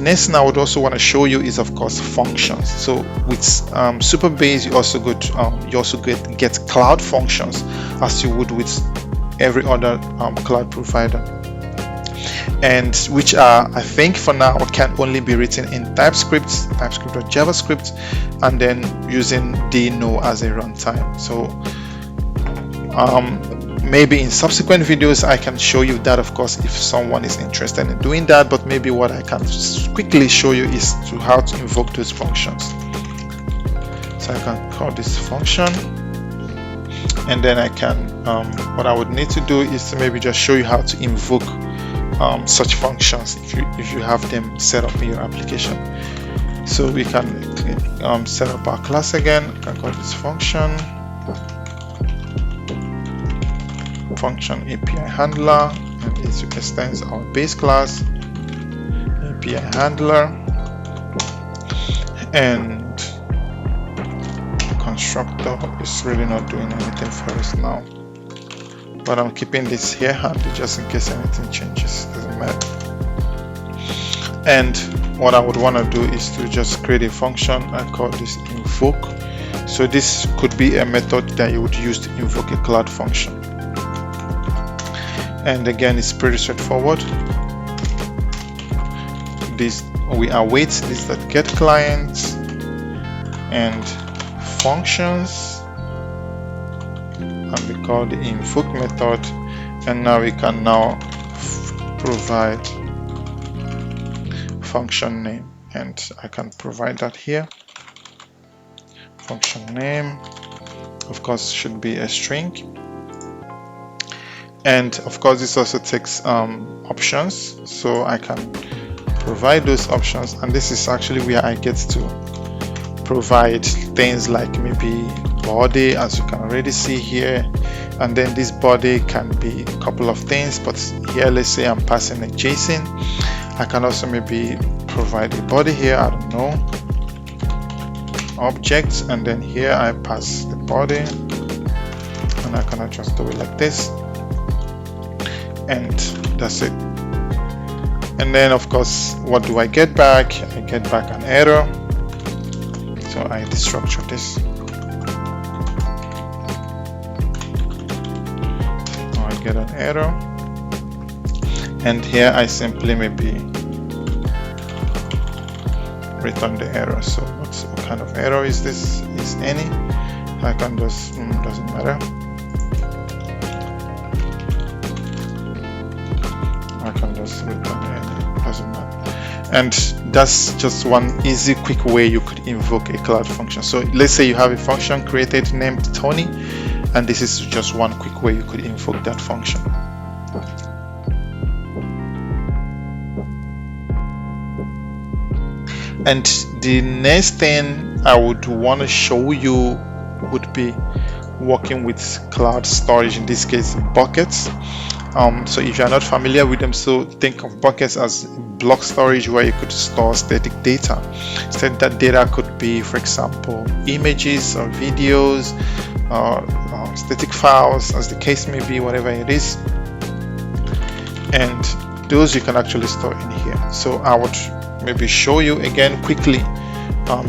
next thing I would also want to show you is, of course, functions. So with Supabase, you also get cloud functions as you would with every other cloud provider, and which are, I think for now, can only be written in TypeScript or JavaScript, and then using Deno as a runtime. So maybe in subsequent videos I can show you that, of course, if someone is interested in doing that. But maybe what I can quickly show you is how to invoke those functions. So I can call this function, and then I can what I would need to do is to maybe just show you how to invoke such functions if you have them set up in your application. So we can set up our class again. I can call this function API handler, and it extends our base class API handler, and constructor is really not doing anything for us now, but I'm keeping this here handy just in case anything changes. Doesn't matter. And what I would want to do is to just create a function. I call this invoke. So this could be a method that you would use to invoke a cloud function. And again, it's pretty straightforward. We await this that get clients and functions, and we call the invoke method, and now we can provide function name, and I can provide that here. Function name, of course, should be a string. And of course, this also takes options, so I can provide those options, and this is actually where I get to provide things like maybe body, as you can already see here, and then this body can be a couple of things, but here let's say I'm passing a JSON. I can also maybe provide a body here, I don't know, objects, and then here I pass the body, and I can just do it like this. And that's it. And then of course, what do I get back? I get back an error. So I destructure this. I get an error, and here I simply maybe return the error. So what kind of error is this? Is any? I can just doesn't matter. I can just return it, doesn't matter. And that's just one easy, quick way you could invoke a cloud function. So let's say you have a function created named Tony, and this is just one quick way you could invoke that function. And the next thing I would want to show you would be working with cloud storage, in this case buckets. So if you're not familiar with them, so think of buckets as block storage where you could store static data. So that data could be, for example, images or videos or static files, as the case may be, whatever it is. And those you can actually store in here. So I would maybe show you again quickly,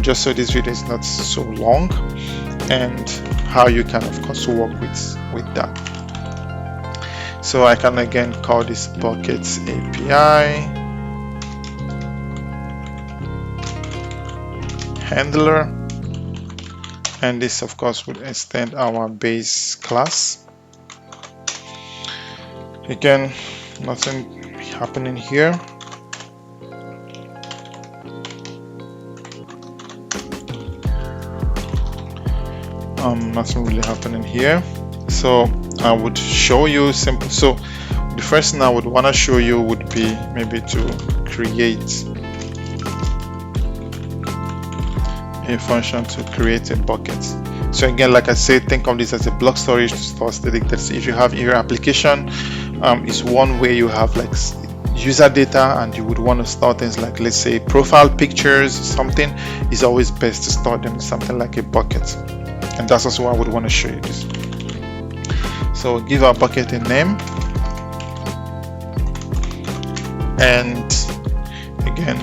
just so this video is not so long, and how you can of course work with that. So I can again call this buckets API handler, and this of course would extend our base class. Again, nothing happening here. Nothing really happening here. So I would show you simple. So the first thing I would want to show you would be maybe to create a function to create a bucket. So again, like I said, think of this as a block storage to store static data. If you have in your application, it's one way you have like user data, and you would want to store things like, let's say, profile pictures, something, is always best to store them in something like a bucket. And that's also why I would want to show you this. So give our bucket a name, and again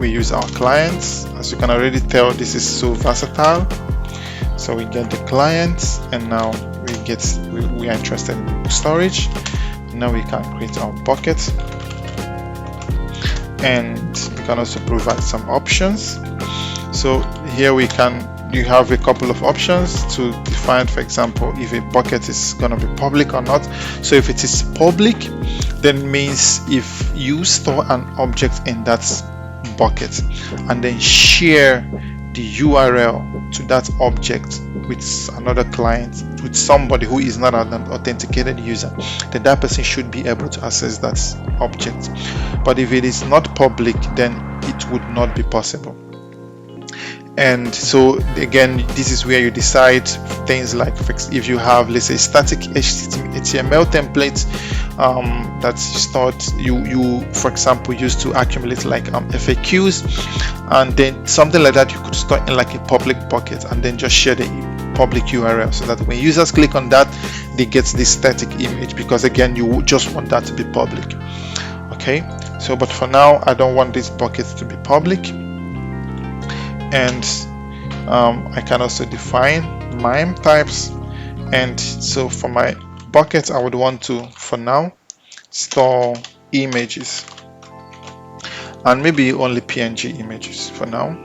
we use our clients. As you can already tell, this is so versatile. So we get the clients, and now we are interested in storage. Now we can create our bucket, and we can also provide some options. So here you have a couple of options to define, for example, if a bucket is going to be public or not. So if it is public, then means if you store an object in that bucket and then share the URL to that object with another client, with somebody who is not an authenticated user, then that person should be able to access that object. But if it is not public, then it would not be possible. And so again, this is where you decide things like, if you have, let's say, static HTML templates that you for example used to accumulate like FAQs, and then something like that you could store in like a public bucket and then just share the public URL, so that when users click on that, they get this static image, because again, you just want that to be public. Okay, so but for now, I don't want this bucket to be public. And I can also define MIME types. And so for my bucket, I would want to, for now, store images, and maybe only PNG images for now.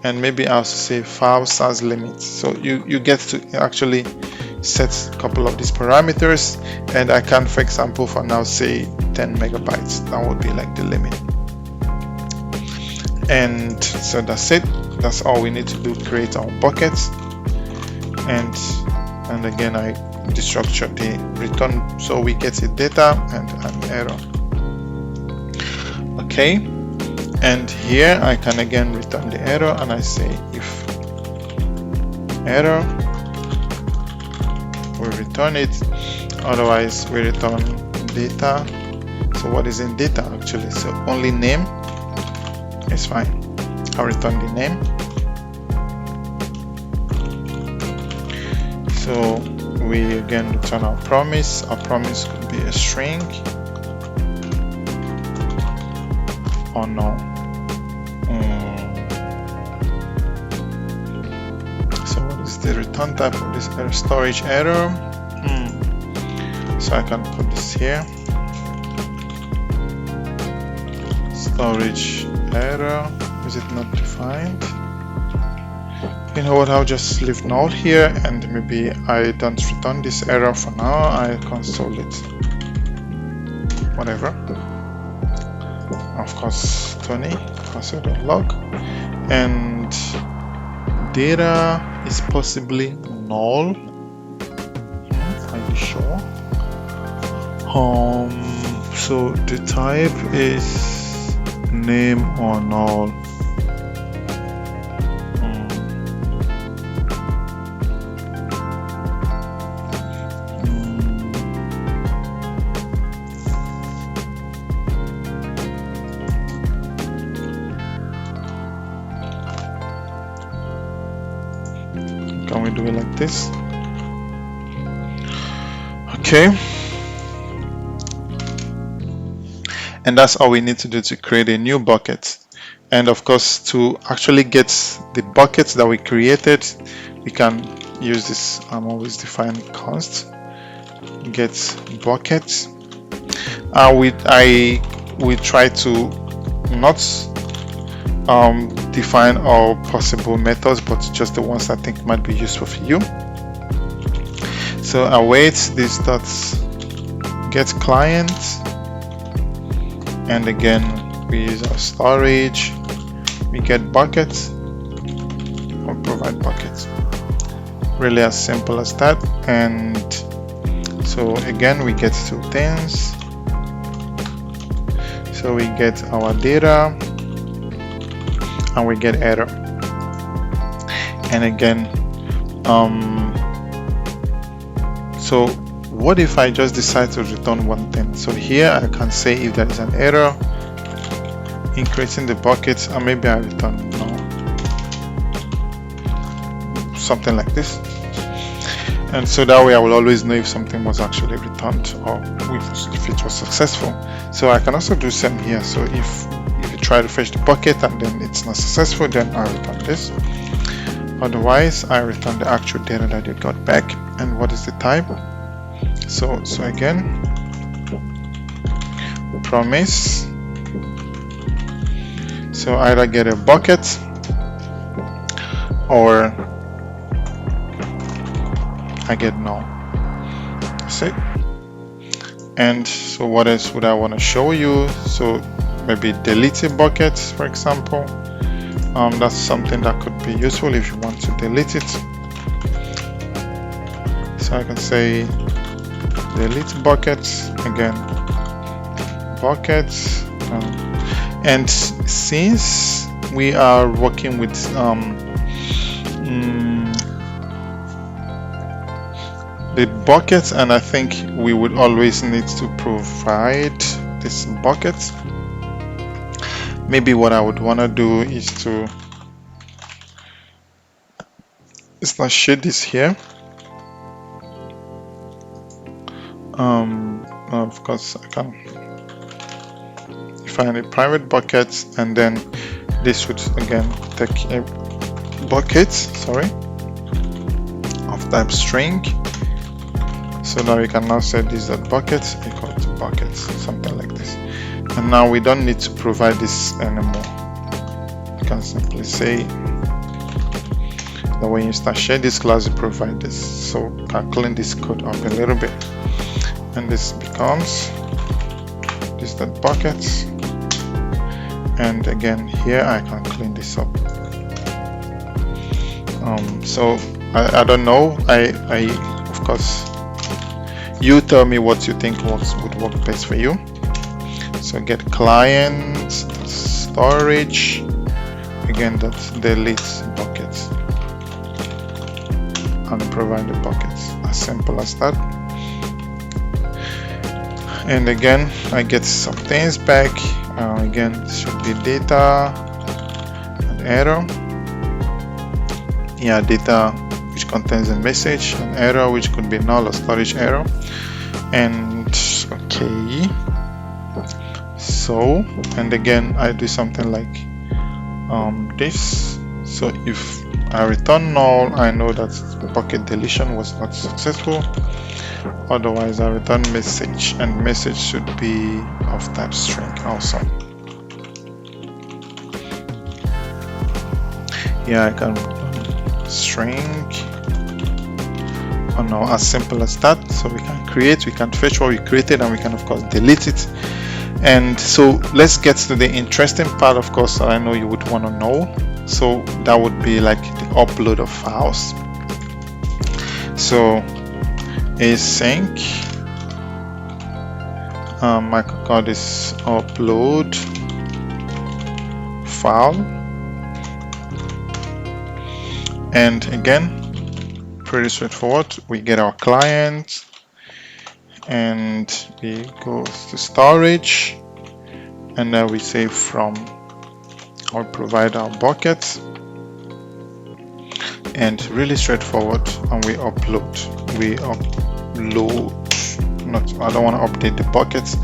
And maybe I also say file size limit. So you get to actually set a couple of these parameters, and I can, for example, for now say 10 megabytes. That would be like the limit. And so that's it. That's all we need to do to create our buckets. And again, I destructure the return, so we get a data and an error. Okay, and here I can again return the error, and I say if error, we return it. Otherwise, we return data. So what is in data actually? So only name. It's fine. I'll return the name. So we again return our promise. Our promise could be a string or no. So what is the return type of this error? Storage error. So I can put this here. Storage error. Is it not defined? You know what, I'll just leave null here, and maybe I don't return this error for now. I console it, whatever. Of course, Tony, console.log, and data is possibly null. Are you sure? So the type is name or null. Can we do it like this? Okay. And that's all we need to do to create a new bucket. And of course, to actually get the buckets that we created, we can use this always define const get bucket. We try to not define all possible methods, but just the ones I think might be useful for you. So await this dot get client, and again we use our storage, we get buckets or provide buckets. Really as simple as that. And so again we get two things. So we get our data and we get error. And again, so what if I just decide to return one thing? So here I can say if there is an error in creating the bucket, and maybe I return no, something like this. And so that way I will always know if something was actually returned or if it was successful. So I can also do same here. So if it try to fetch the bucket and then it's not successful, then I return this. Otherwise, I return the actual data that you got back. And what is the type? So again, promise. So either get a bucket or I get no. That's it. And so what else would I want to show you? So maybe delete a bucket, for example. That's something that could be useful if you want to delete it. So I can say delete buckets, again buckets, and since we are working with the buckets, and I think we would always need to provide this bucket. Maybe what I would want to do is to shade this here. Of course, I can define a private bucket, and then this would again take a bucket, of type string. So now we can now set this at bucket equal to bucket, something like this. And now we don't need to provide this anymore. You can simply say that when you start share this class, you provide this. So I can clean this code up a little bit, and this becomes this that bucket. And again here I can clean this up. So I don't know. I of course, you tell me what you think would work best for you. So get client storage, again that's delete buckets, and provide the buckets. As simple as that. And again I get some things back. Again, this should be data and error. Yeah, data which contains a message, and error which could be null or storage error. And okay, so, and again I do something like this. So if I return null, I know that bucket deletion was not successful. Otherwise I return message, and message should be of type string also. Yeah, I can string. Oh no, as simple as that. So we can create, we can fetch what we created, and we can of course delete it. And so let's get to the interesting part, of course, I know you would want to know. So that would be like the upload of files. So async, I could call this upload file. And again, pretty straightforward. We get our client, and we go to storage, and then we say from, or provide our bucket, and really straightforward. And we upload. I don't want to update the buckets.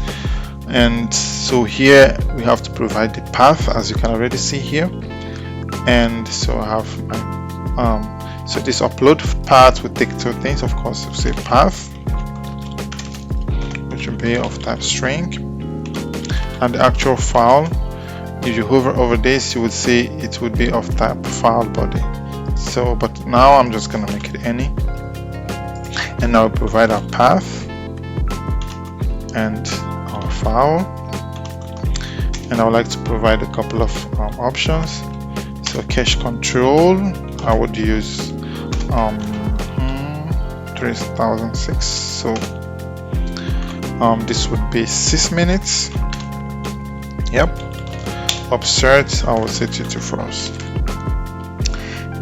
And so here we have to provide the path, as you can already see here. And so I have my so this upload path will take two things, of course. We'll say path, which will be of type string, and the actual file, if you hover over this, you would see it would be of type file body. So, but now I'm just gonna make it any, and now we provide our path and our file, and I would like to provide a couple of options. So cache control, I would use 3006. So this would be 6 minutes. Yep. Upsert, I will set it to false.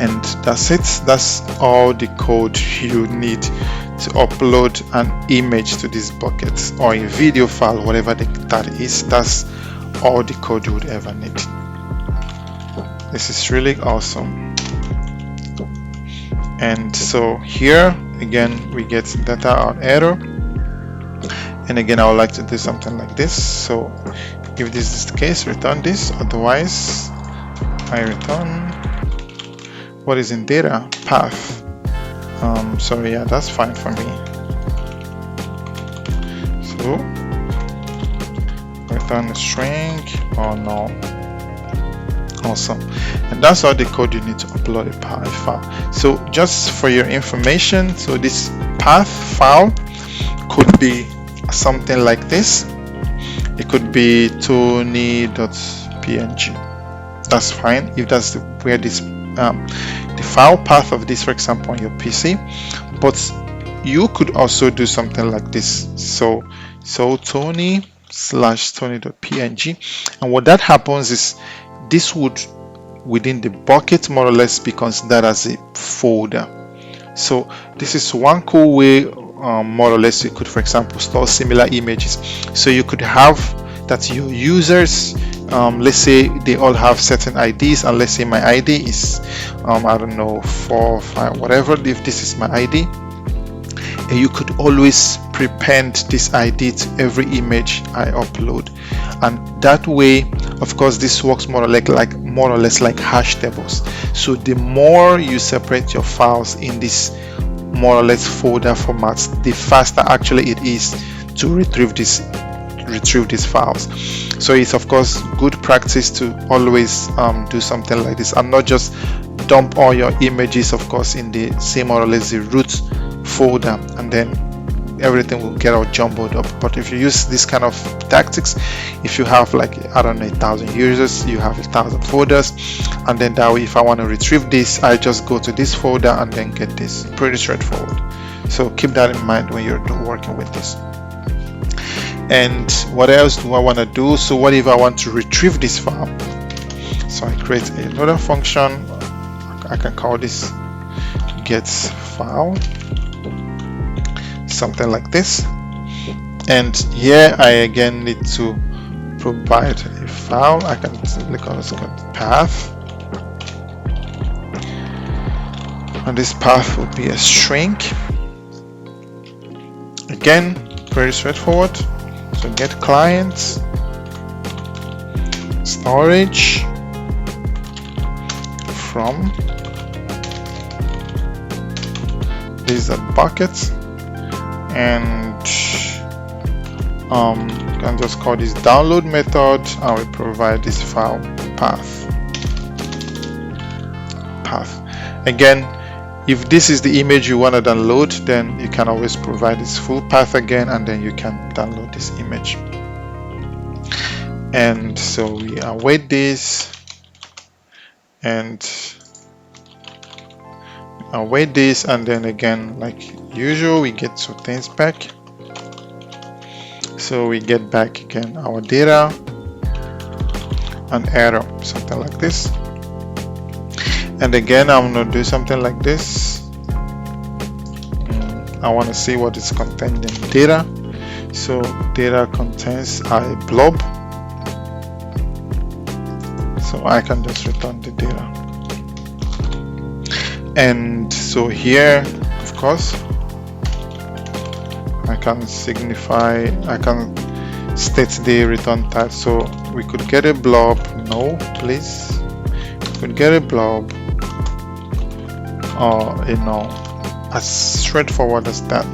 And that's it. That's all the code you need to upload an image to this bucket, or a video file, whatever that is. That's all the code you would ever need. This is really awesome. And so here again we get data or error, and again I would like to do something like this. So If this is the case, return this. Otherwise, I return what is in data path. Sorry, yeah, that's fine for me. So return a string or no. Awesome. And that's all the code you need to upload a path file. So just for your information, so this path file could be something like this. It could be tony.png. That's fine if that's where this the file path of this, for example, on your PC. But you could also do something like this. So tony/tony.png, and what that happens is this would within the bucket more or less be considered as a folder. So this is one cool way, more or less, you could, for example, store similar images. So you could have that your users, let's say they all have certain IDs, and let's say my ID is I don't know, 4, 5, whatever. If this is my ID, and you could always prepend this ID to every image I upload, and that way, of course, this works more or less like hash tables. So the more you separate your files in this more or less folder formats, the faster actually it is to retrieve these files. So it's of course good practice to always do something like this, and not just dump all your images, of course, in the same more or less the root folder, and then everything will get all jumbled up. But if you use this kind of tactics, if you have like, I don't know, 1,000 users, you have 1,000 folders, and then that way if I want to retrieve this, I just go to this folder and then get this. Pretty straightforward. So keep that in mind when you're working with this. And what else do I want to do? So what if I want to retrieve this file? So I create another function. I can call this get file, something like this. And here I again need to provide a file. I can simply call this path, and this path will be a string. Again, pretty straightforward. So get client, storage from, these are buckets, and you can just call this download method, and we provide this file path. Again, if this is the image you want to download, then you can always provide this full path again, and then you can download this image. And so we await this, and then again, like usual, we get two things back. So we get back again our data, an error, something like this. And again, I'm going to do something like this. I want to see what is contained in data. So data contains a blob. So I can just return the data. And so here, of course, I can state the return type. So we could get a blob. No, please. We could get a blob. As straightforward as that.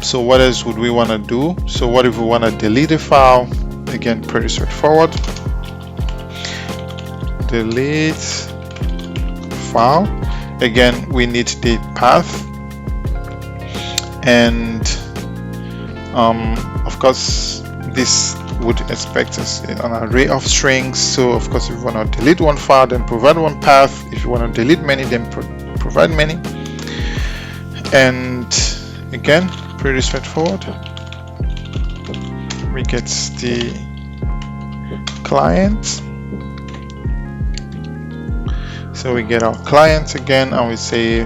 So what else would we want to do? So what if we want to delete a file? Again, pretty straightforward. Delete file. Again, we need the path, and of course this would expect us an array of strings. So of course, if you want to delete one file, then provide one path. If you want to delete many, then provide many. And again, pretty straightforward. We get the client. So we get our client again, and we say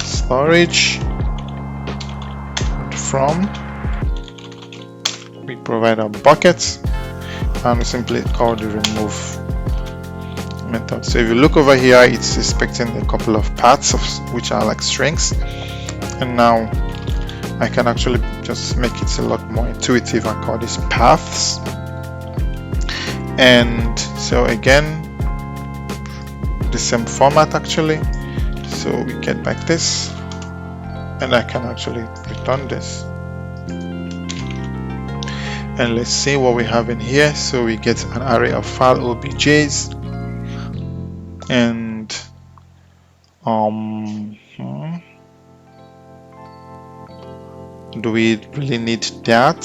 storage from. We provide our buckets, and we simply call the remove method. So if you look over here, it's expecting a couple of paths which are like strings, and now I can actually just make it a lot more intuitive and call this paths. And so again, the same format actually. So we get back this, and I can actually return this. And let's see what we have in here. So we get an array of file objs, and do we really need that?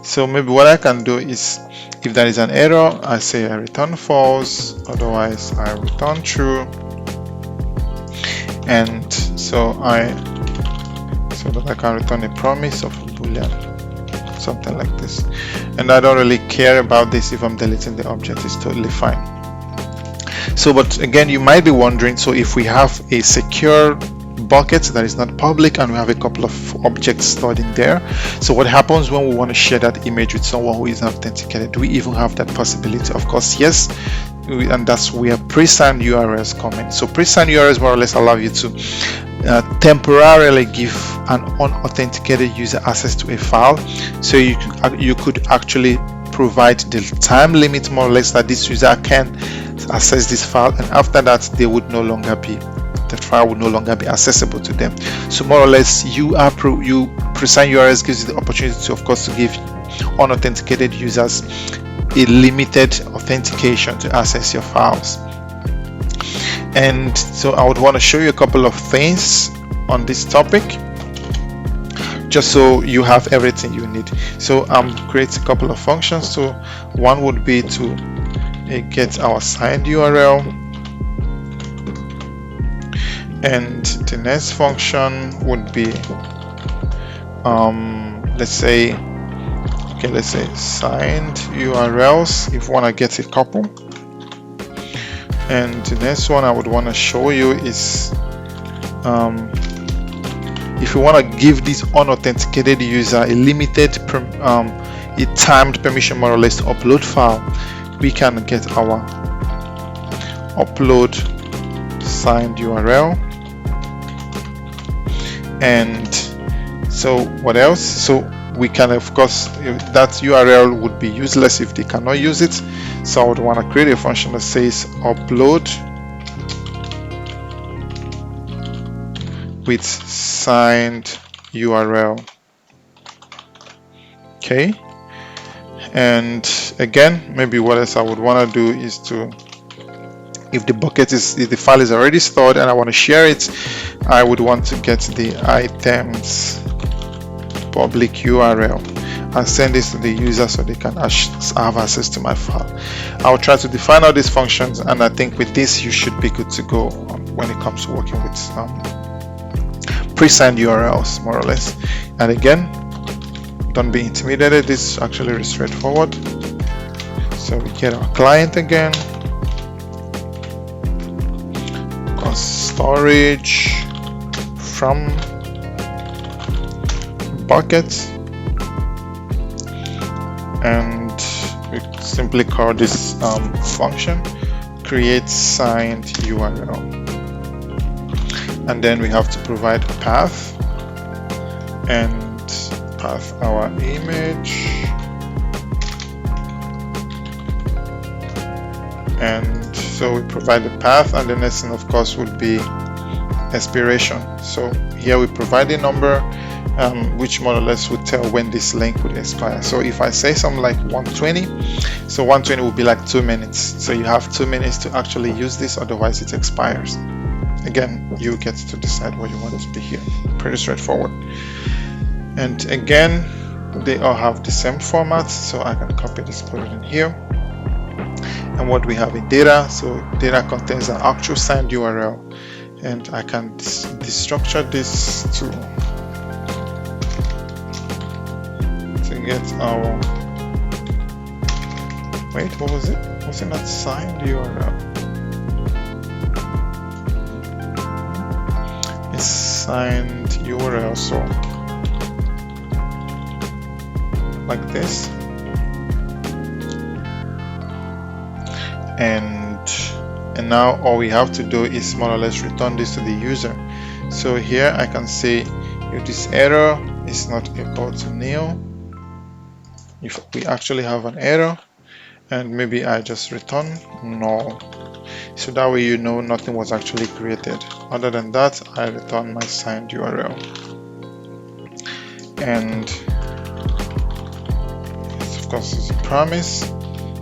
So maybe what I can do is, if there is an error, I say I return false, otherwise I return true. And so that I can return a promise of a boolean, something like this. And I don't really care about this. If I'm deleting the object, it's totally fine. So, but again, you might be wondering, so if we have a secure bucket that is not public and we have a couple of objects stored in there, so what happens when we want to share that image with someone who is authenticated? Do we even have that possibility? Of course, yes. And that's where pre-signed URLs come in. So pre-signed URLs more or less allow you to temporarily give an unauthenticated user access to a file. So you could actually provide the time limit more or less that this user can access this file, and after that the file would no longer be accessible to them. So more or less, pre-signed URLs gives you the opportunity to, of course, to give unauthenticated users a limited authentication to access your files. And so I would want to show you a couple of things on this topic, just so you have everything you need. So create a couple of functions. So one would be to get our signed URL, and the next function would be let's say signed URLs if you want to get a couple. And the next one I would want to show you is if you want to give this unauthenticated user a limited a timed permission more or less to upload file, we can get our upload signed URL. And so what else? So we can, of course, that URL would be useless if they cannot use it. So I would want to create a function that says upload with signed URL. Okay. And again, maybe what else I would want to do is to, if the file is already stored and I want to share it, I would want to get the items public URL and send this to the user so they can have access to my file. I'll try to define all these functions, and I think with this you should be good to go when it comes to working with pre-signed URLs, more or less. And again, don't be intimidated, this is actually straightforward. So we get our client again, storage from bucket, and we simply call this function create signed URL, and then we have to provide a path and path our image, and so we provide the path, and the next thing of course would be expiration. So here we provide a number which more or less would tell when this link would expire. So if I say something like 120, so 120 would be like 2 minutes. So you have 2 minutes to actually use this, otherwise it expires. Again, you get to decide what you want it to be here. Pretty straightforward. And again, they all have the same format, so I can copy this, put it in here. And what we have in data, so data contains an actual signed URL, and I can destructure this to get our, wait, what was it? Was it not signed URL? It's signed URL, so like this. And now all we have to do is more or less return this to the user. So here I can say if this error is not equal to nil, if we actually have an error, and maybe I just return null. So that way you know nothing was actually created. Other than that, I return my signed URL. And of course it's a promise.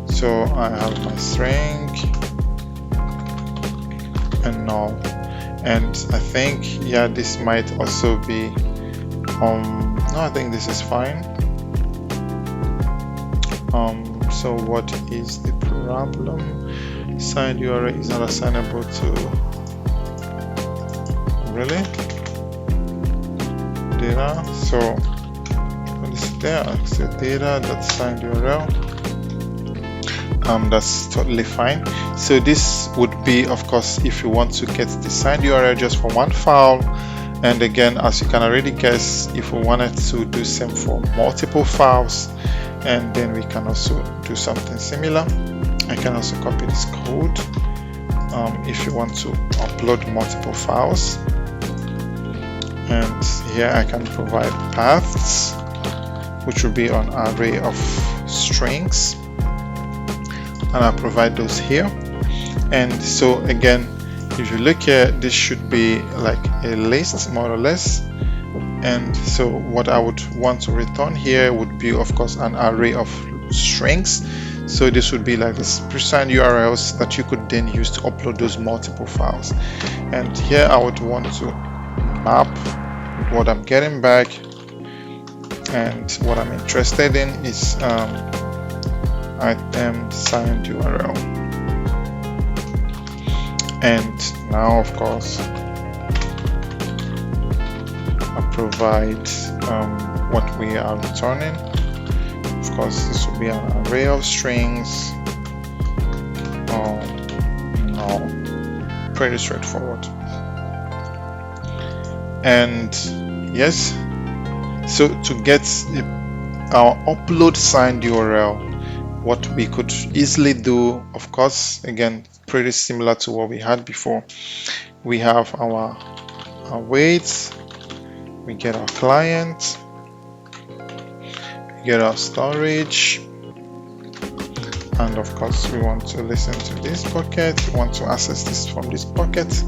So I have my string and null. And I think, yeah, this might also be no, I think this is fine. So what is the problem? Signed URL is not assignable to, really? Data. So what is there? So data.signed URL. That's totally fine. So this would be, of course, if you want to get the signed URL just for one file. And again, as you can already guess, if we wanted to do same for multiple files, and then we can also do something similar. I can also copy this code if you want to upload multiple files. And here I can provide paths, which will be an array of strings, and I'll provide those here. And so again, if you look here, this should be like a list more or less. And so what I would want to return here would be, of course, an array of strings. So this would be like this presigned URLs that you could then use to upload those multiple files. And here I would want to map what I'm getting back, and what I'm interested in is item signed URL. And now, of course, I provide what we are returning. Of course, this will be an array of strings. No, pretty straightforward. And yes, so to get our upload signed URL, what we could easily do, of course, again, pretty similar to what we had before. We have our weights, we get our client, we get our storage, and of course we want to listen to this bucket, we want to access this from this bucket.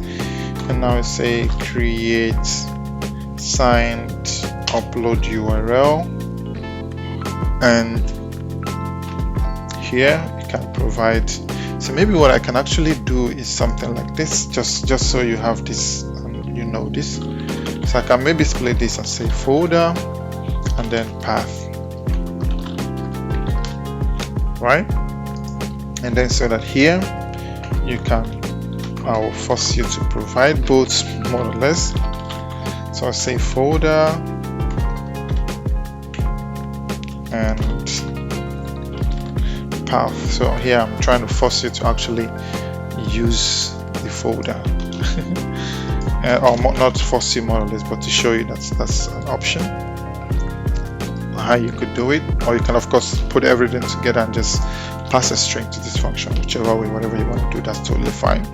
And now we say create signed upload URL, and here you can provide. So maybe what I can actually do is something like this, just so you have this, you know this. So I can maybe split this and say folder and then path, right? And then so that here you can, I will force you to provide both more or less. So I'll say folder and path. So here I'm trying to force you to actually use the folder. Or not force you more or less, but to show you that's an option, how you could do it. Or you can of course put everything together and just pass a string to this function, whichever way, whatever you want to do, that's totally fine.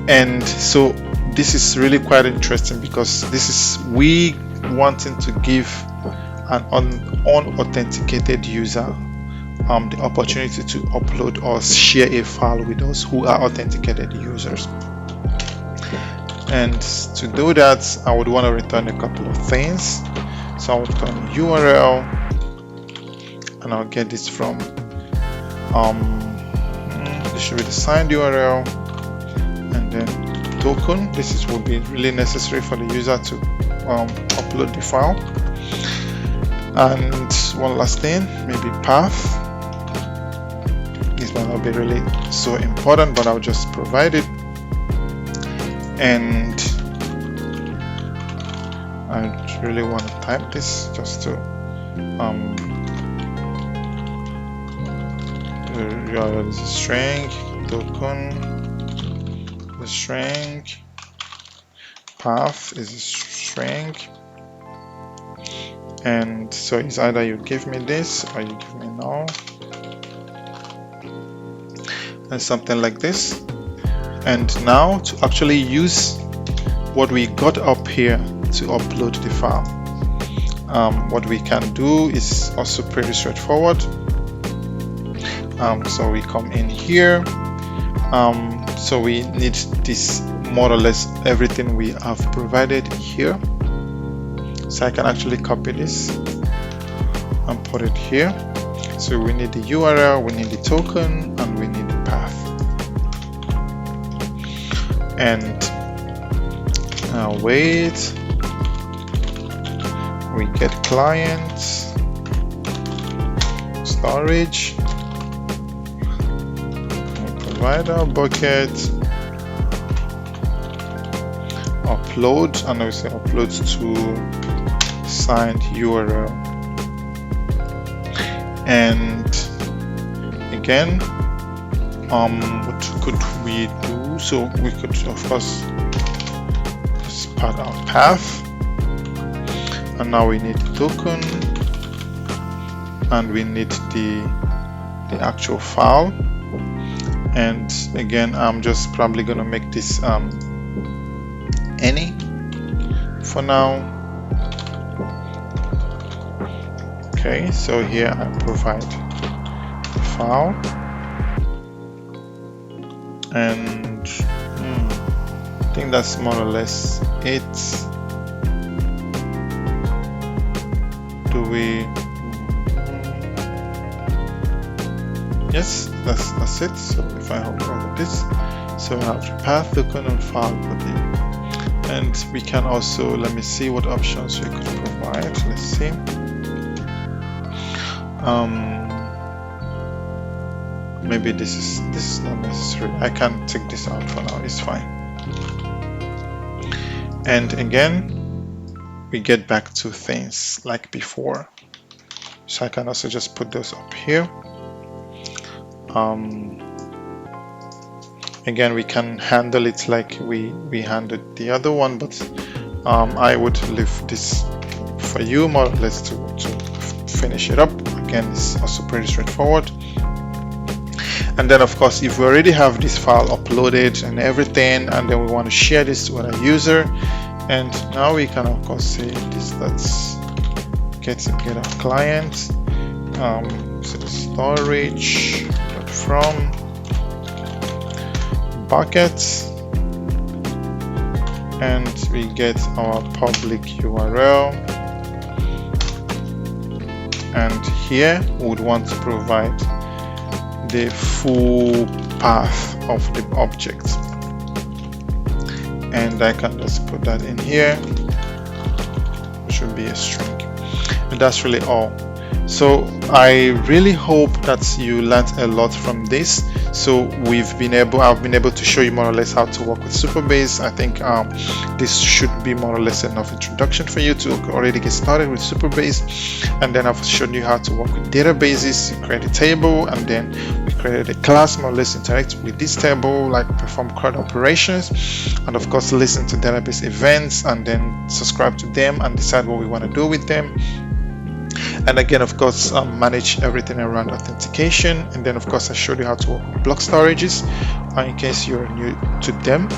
And so this is really quite interesting, because this is we wanting to give an unauthenticated user the opportunity to upload or share a file with us who are authenticated users. And to do that, I would want to return a couple of things. So I would return URL, and I'll get this from this should be the signed URL, and then token. This will be really necessary for the user to upload the file. And one last thing, maybe path. This might not be really so important, but I'll just provide it. And I really want to type this just to this is string, token, the string, path is a string. And so it's either you give me this or you give me null, and something like this. And now to actually use what we got up here to upload the file. What we can do is also pretty straightforward. So we come in here. So we need this more or less everything we have provided here. So I can actually copy this and put it here. So we need the URL, we need the token, and we need the path. And wait, we get clients, storage, provider, bucket, upload, and I will say upload to signed URL. And again, what could we do? So we could, of course, part our path, and now we need the token, and we need the actual file. And again, I'm just probably gonna make this any for now. Okay, so here I provide the file, and I think that's more or less it. Do we? Yes, that's it. So if I hover over this, so we have the path, token, and file body. And we can also, let me see what options we could provide. Let's see. Maybe this is not necessary. I can take this out for now, it's fine. And again, we get back to things like before. So I can also just put those up here. Again, we can handle it like we handled the other one, but I would leave this for you more or less to finish it up. Again, it's also pretty straightforward. And then of course, if we already have this file uploaded and everything, and then we want to share this to our user, and now we can of course say this, let's get our client, so the storage from bucket, and we get our public URL, and here we would want to provide the full path of the object, and I can just put that in here. It should be a string, and that's really all. So I really hope that you learned a lot from this. So I've been able to show you more or less how to work with Supabase. I think this should be more or less enough introduction for you to already get started with Supabase. And then I've shown you how to work with databases. You create a table, and then we created a class more or less interact with this table, like perform CRUD operations, and of course listen to database events, and then subscribe to them and decide what we want to do with them. And again, of course, manage everything around authentication. And then of course I showed you how to work with block storages in case you're new to them.